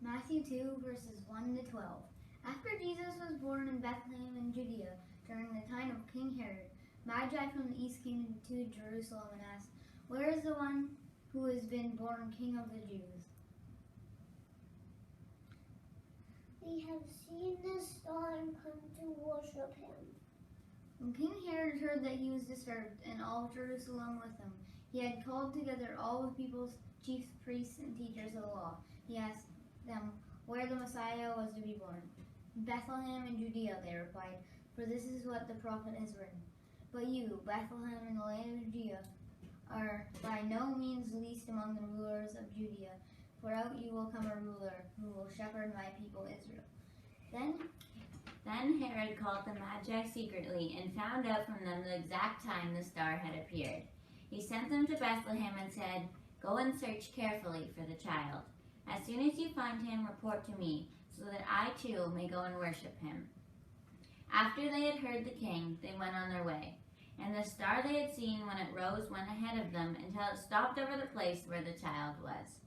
Matthew 2, verses 1 to 12. After Jesus was born in Bethlehem in Judea during the time of King Herod, Magi from the east came to Jerusalem and asked, "Where is the one who has been born King of the Jews?" "We have seen this star and come to worship him." When King Herod heard that he was disturbed, and all of Jerusalem with him, he had called together all the people's chief priests and teachers of the law. He asked them where the Messiah was to be born. "In Bethlehem in Judea," they replied, "for this is what the prophet has written. But you, Bethlehem in the land of Judea, are by no means least among the rulers of Judea, for out you will come a ruler who will shepherd my people Israel." Then Herod called the Magi secretly and found out from them the exact time the star had appeared. He sent them to Bethlehem and said, "Go and search carefully for the child. As soon as you find him, report to me, so that I too may go and worship him." After they had heard the king, they went on their way. And the star they had seen when it rose went ahead of them until it stopped over the place where the child was.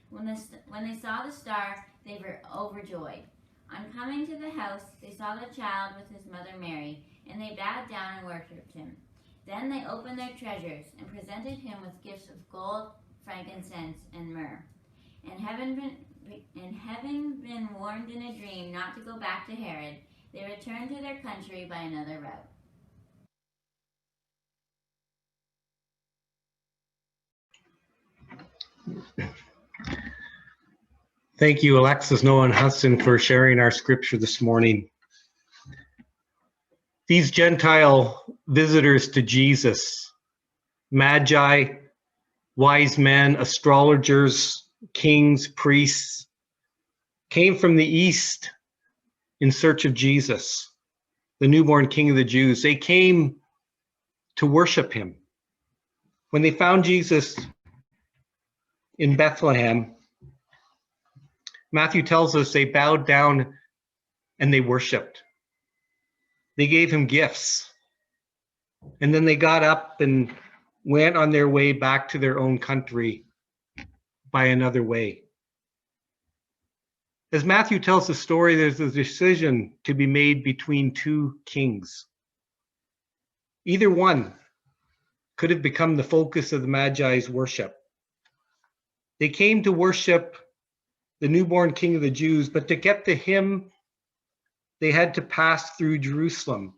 When they saw the star, they were overjoyed. On coming to the house, they saw the child with his mother Mary, and they bowed down and worshipped him. Then they opened their treasures and presented him with gifts of gold, frankincense, and myrrh. And having been warned in a dream not to go back to Herod, they returned to their country by another route. Thank you, Alexis, Noah, and Hudson, for sharing our scripture this morning. These Gentile visitors to Jesus, Magi, wise men, astrologers, kings, priests, came from the east in search of Jesus, the newborn King of the Jews. They came to worship him. When they found Jesus in Bethlehem, Matthew tells us they bowed down and they worshiped. They gave him gifts. And then they got up and went on their way back to their own country by another way. As Matthew tells the story, there's a decision to be made between two kings. Either one could have become the focus of the Magi's worship. They came to worship the newborn King of the Jews, but to get to him, they had to pass through Jerusalem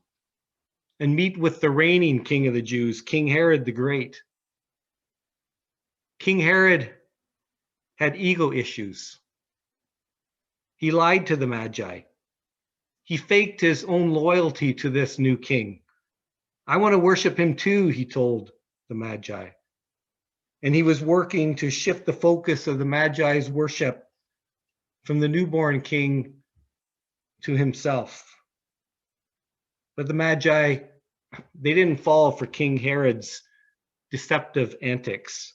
and meet with the reigning King of the Jews, King Herod the Great. King Herod had ego issues. He lied to the Magi. He faked his own loyalty to this new king. "I want to worship him too," he told the Magi. And he was working to shift the focus of the Magi's worship from the newborn king to himself. But the Magi, they didn't fall for King Herod's deceptive antics.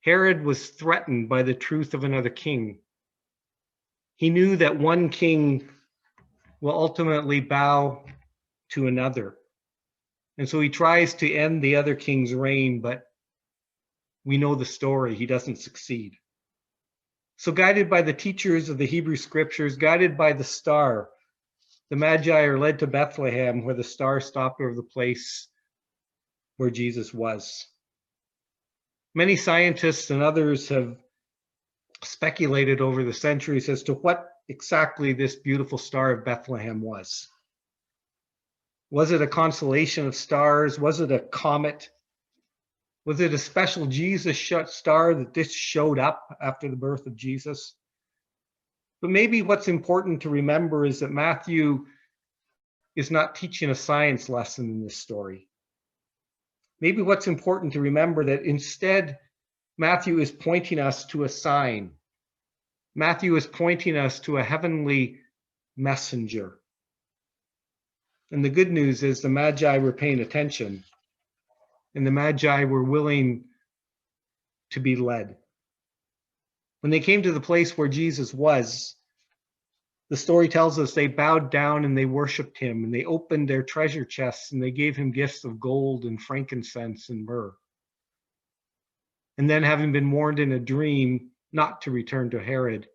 Herod was threatened by the truth of another king. He knew that one king will ultimately bow to another. And so he tries to end the other king's reign, but we know the story. He doesn't succeed. So guided by the teachers of the Hebrew scriptures, guided by the star, the Magi are led to Bethlehem, where the star stopped over the place where Jesus was. Many scientists and others have speculated over the centuries as to what exactly this beautiful star of Bethlehem was. Was it a constellation of stars? Was it a comet? Was it a special Jesus star that this showed up after the birth of Jesus? But maybe what's important to remember is that Matthew is not teaching a science lesson in this story. Maybe what's important to remember that instead, Matthew is pointing us to a sign. Matthew is pointing us to a heavenly messenger. And the good news is the Magi were paying attention, and the Magi were willing to be led. When they came to the place where Jesus was, the story tells us they bowed down and they worshiped him, and they opened their treasure chests and they gave him gifts of gold and frankincense and myrrh. And then, having been warned in a dream not to return to Herod,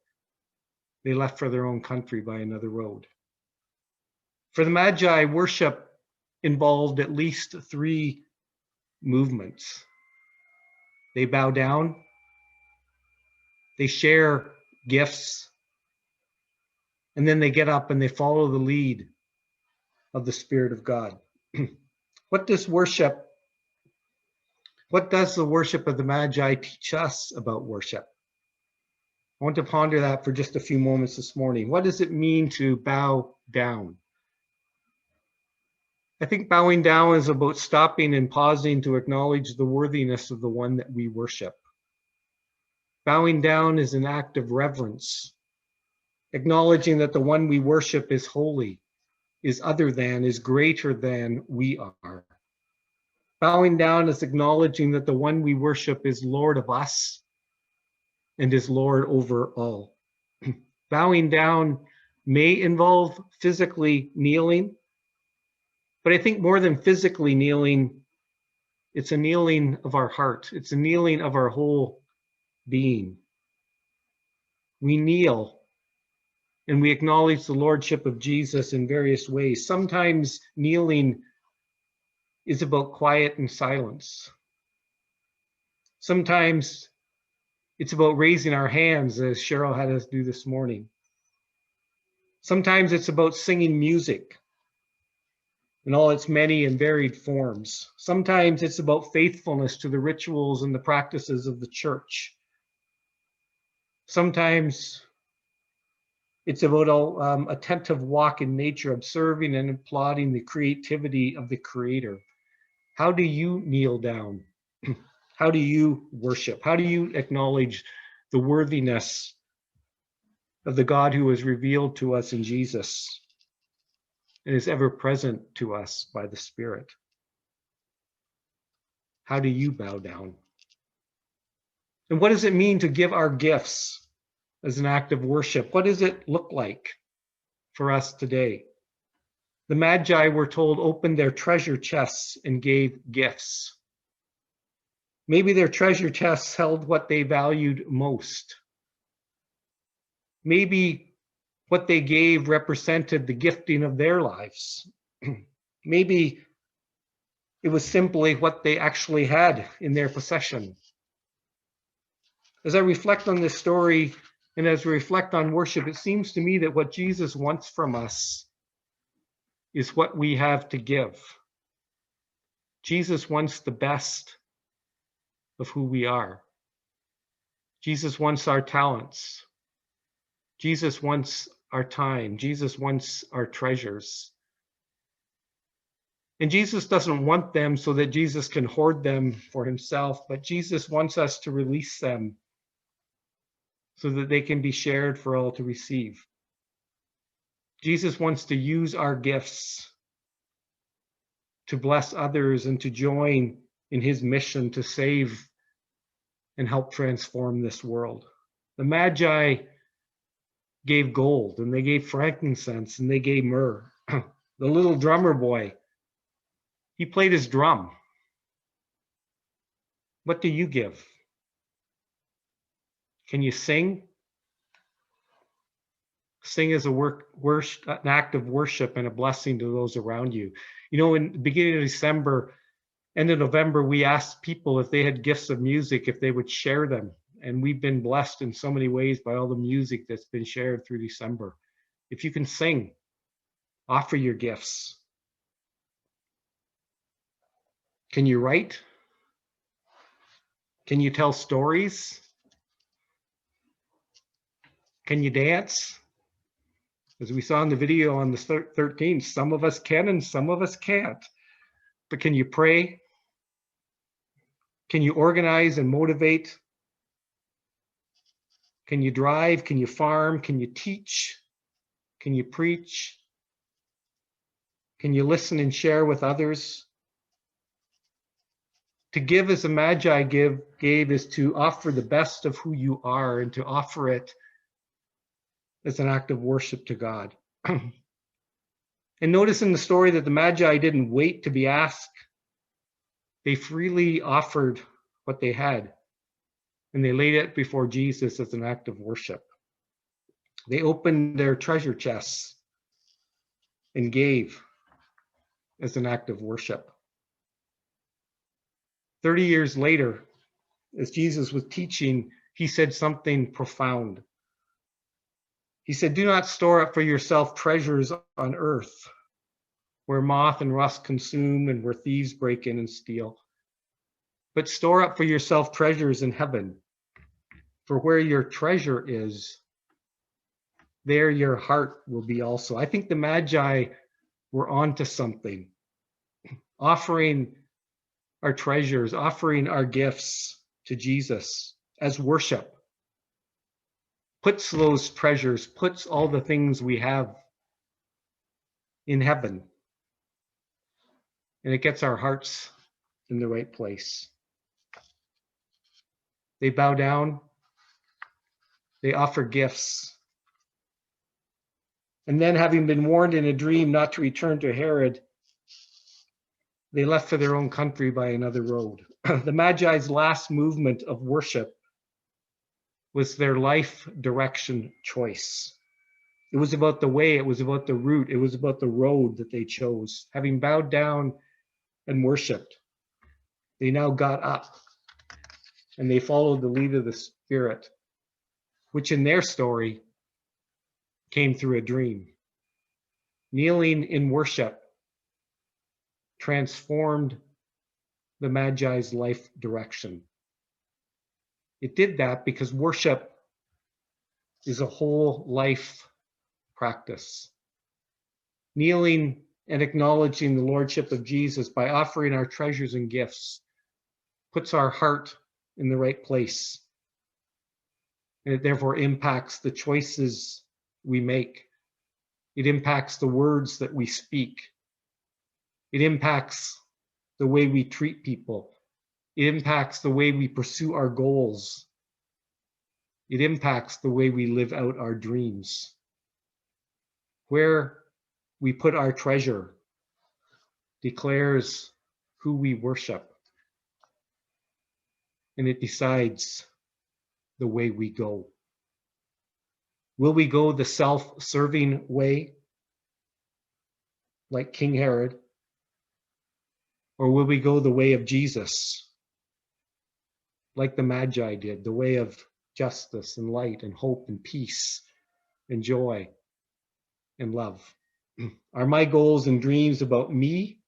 They left for their own country by another road. For the Magi, worship involved at least 3 movements. They bow down, they share gifts, and then they get up and they follow the lead of the Spirit of God. What does the worship of the Magi teach us about worship? I want to ponder that for just a few moments this morning. What does it mean to bow down? I think bowing down is about stopping and pausing to acknowledge the worthiness of the one that we worship. Bowing down is an act of reverence, acknowledging that the one we worship is holy, is other than, is greater than we are. Bowing down is acknowledging that the one we worship is Lord of us and is Lord over all. Bowing down may involve physically kneeling, but I think more than physically kneeling, it's a kneeling of our heart. It's a kneeling of our whole being. We kneel and we acknowledge the lordship of Jesus in various ways. Sometimes kneeling is about quiet and silence. Sometimes it's about raising our hands, as Cheryl had us do this morning. Sometimes it's about singing music in all its many and varied forms. Sometimes it's about faithfulness to the rituals and the practices of the church. Sometimes it's about an attentive walk in nature, observing and applauding the creativity of the Creator. How do you kneel down? How do you worship? How do you acknowledge the worthiness of the God who is revealed to us in Jesus and is ever present to us by the Spirit? How do you bow down? And what does it mean to give our gifts as an act of worship? What does it look like for us today? The Magi, we're told, opened their treasure chests and gave gifts. Maybe their treasure chests held what they valued most. Maybe what they gave represented the gifting of their lives. Maybe it was simply what they actually had in their possession. As I reflect on this story and as we reflect on worship, it seems to me that what Jesus wants from us is what we have to give. Jesus wants the best of who we are. Jesus wants our talents. Jesus wants our time. Jesus wants our treasures. And Jesus doesn't want them so that Jesus can hoard them for himself, but Jesus wants us to release them so that they can be shared for all to receive. Jesus wants to use our gifts to bless others and to join in his mission to save and help transform this world. The Magi gave gold and they gave frankincense and they gave myrrh. The little drummer boy, he played his drum. What do you give? Can you sing? Sing as an act of worship and a blessing to those around you. You know, in the beginning of December, end of November, we asked people if they had gifts of music, if they would share them. And we've been blessed in so many ways by all the music that's been shared through December. If you can sing, offer your gifts. Can you write? Can you tell stories? Can you dance? As we saw in the video on the 13th, some of us can and some of us can't. But can you pray? Can you organize and motivate? Can you drive? Can you farm? Can you teach? Can you preach? Can you listen and share with others? To give as the Magi gave is to offer the best of who you are and to offer it as an act of worship to God. And notice in the story that the Magi didn't wait to be asked. They freely offered what they had, and they laid it before Jesus as an act of worship. They opened their treasure chests and gave as an act of worship. 30 years later, as Jesus was teaching, he said something profound. He said, "Do not store up for yourself treasures on earth, where moth and rust consume and where thieves break in and steal. But store up for yourself treasures in heaven. For where your treasure is, there your heart will be also." I think the Magi were onto something. Offering our treasures, offering our gifts to Jesus as worship puts those treasures, puts all the things we have in heaven. And it gets our hearts in the right place. They bow down, they offer gifts. And then, having been warned in a dream not to return to Herod, they left for their own country by another road. The Magi's last movement of worship was their life direction choice. It was about the way, it was about the route, it was about the road that they chose. Having bowed down and worshiped, they now got up and they followed the lead of the Spirit, which in their story came through a dream. Kneeling in worship transformed the Magi's life direction. It did that because worship is a whole life practice. Kneeling and acknowledging the Lordship of Jesus by offering our treasures and gifts puts our heart in the right place. And it therefore impacts the choices we make. It impacts the words that we speak. It impacts the way we treat people. It impacts the way we pursue our goals. It impacts the way we live out our dreams. Where we put our treasure declares who we worship, and it decides the way we go. Will we go the self-serving way, like King Herod, or will we go the way of Jesus, like the Magi did, the way of justice and light and hope and peace and joy and love? Are my goals and dreams about me,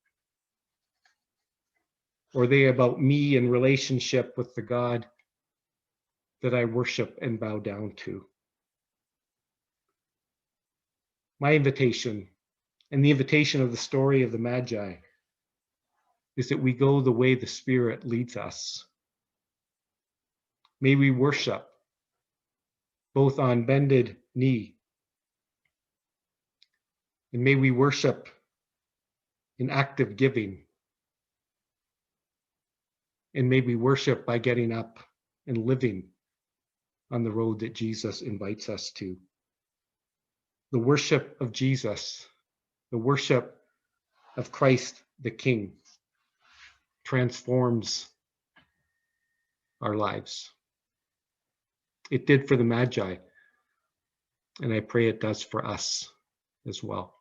or are they about me in relationship with the God that I worship and bow down to? My invitation, and the invitation of the story of the Magi, is that we go the way the Spirit leads us. May we worship both on bended knee, and may we worship in active giving, and may we worship by getting up and living on the road that Jesus invites us to. The worship of Jesus, the worship of Christ the King, transforms our lives. It did for the Magi, and I pray it does for us as well.